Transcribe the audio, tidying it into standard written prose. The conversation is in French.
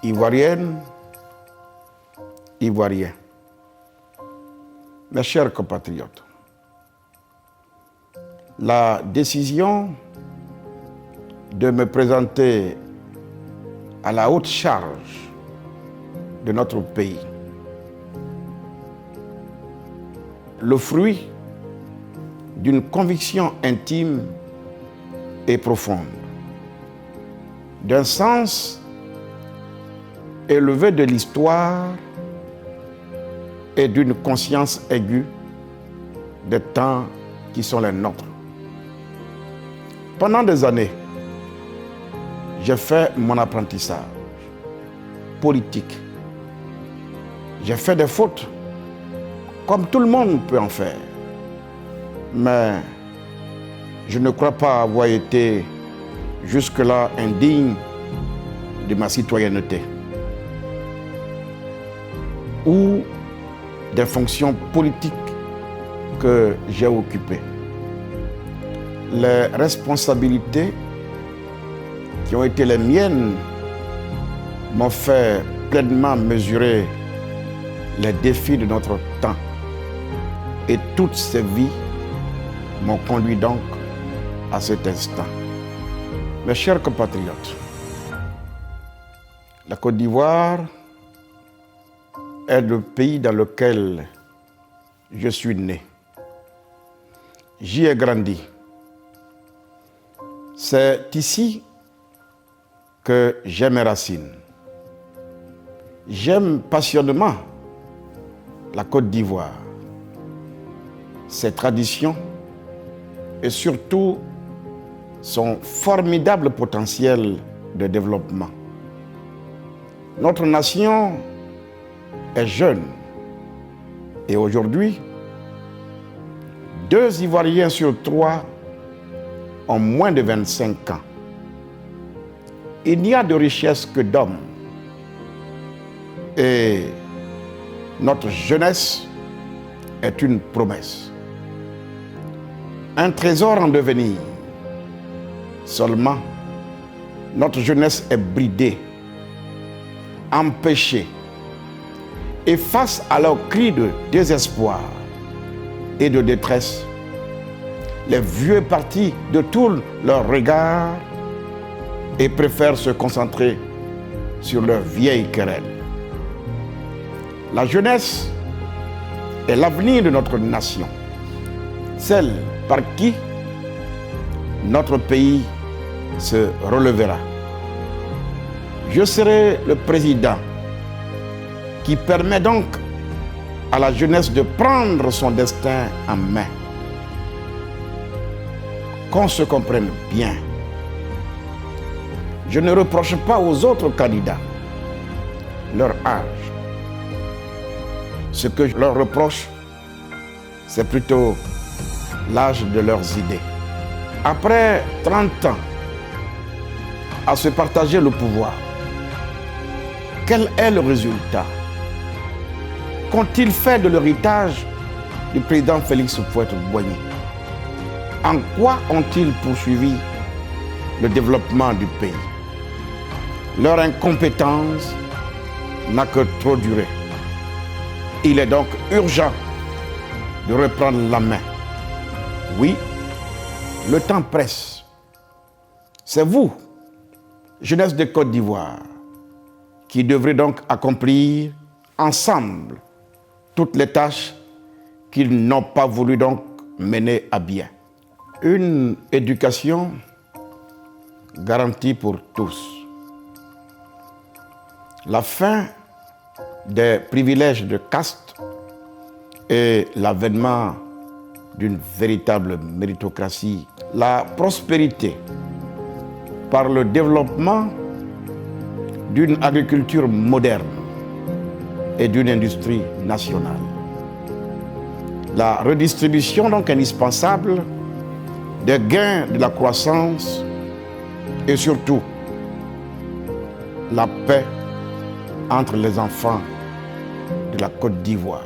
Ivoiriennes, Ivoiriens, mes chers compatriotes, la décision de me présenter à la haute charge de notre pays, le fruit d'une conviction intime et profonde, d'un sens élevé de l'histoire et d'une conscience aiguë des temps qui sont les nôtres. Pendant des années, j'ai fait mon apprentissage politique. J'ai fait des fautes, comme tout le monde peut en faire. Mais je ne crois pas avoir été jusque-là indigne de ma citoyenneté ou des fonctions politiques que j'ai occupées. Les responsabilités qui ont été les miennes m'ont fait pleinement mesurer les défis de notre temps. Et toutes ces vies m'ont conduit donc à cet instant. Mes chers compatriotes, la Côte d'Ivoire est le pays dans lequel je suis né. J'y ai grandi. C'est ici que j'ai mes racines. J'aime passionnément la Côte d'Ivoire, ses traditions et surtout son formidable potentiel de développement. Notre nation est jeune et aujourd'hui, 2 Ivoiriens sur 3 ont moins de 25 ans. Il n'y a de richesse que d'hommes. Et notre jeunesse est une promesse. Un trésor en devenir. Seulement, notre jeunesse est bridée, empêchée. Et face à leurs cris de désespoir et de détresse, les vieux partis détournent leur regard et préfèrent se concentrer sur leurs vieilles querelles. La jeunesse est l'avenir de notre nation, celle par qui notre pays se relèvera. Je serai le président qui permet donc à la jeunesse de prendre son destin en main. Qu'on se comprenne bien. Je ne reproche pas aux autres candidats leur âge. Ce que je leur reproche, c'est plutôt l'âge de leurs idées. Après 30 ans à se partager le pouvoir, quel est le résultat? Qu'ont-ils fait de l'héritage du président Félix Houphouët-Boigny? En quoi ont-ils poursuivi le développement du pays? Leur incompétence n'a que trop duré. Il est donc urgent de reprendre la main. Oui, le temps presse. C'est vous, jeunesse de Côte d'Ivoire, qui devrez donc accomplir ensemble toutes les tâches qu'ils n'ont pas voulu donc mener à bien. Une éducation garantie pour tous. La fin des privilèges de caste et l'avènement d'une véritable méritocratie. La prospérité par le développement d'une agriculture moderne et d'une industrie nationale. La redistribution donc indispensable des gains de la croissance et surtout la paix entre les enfants de la Côte d'Ivoire.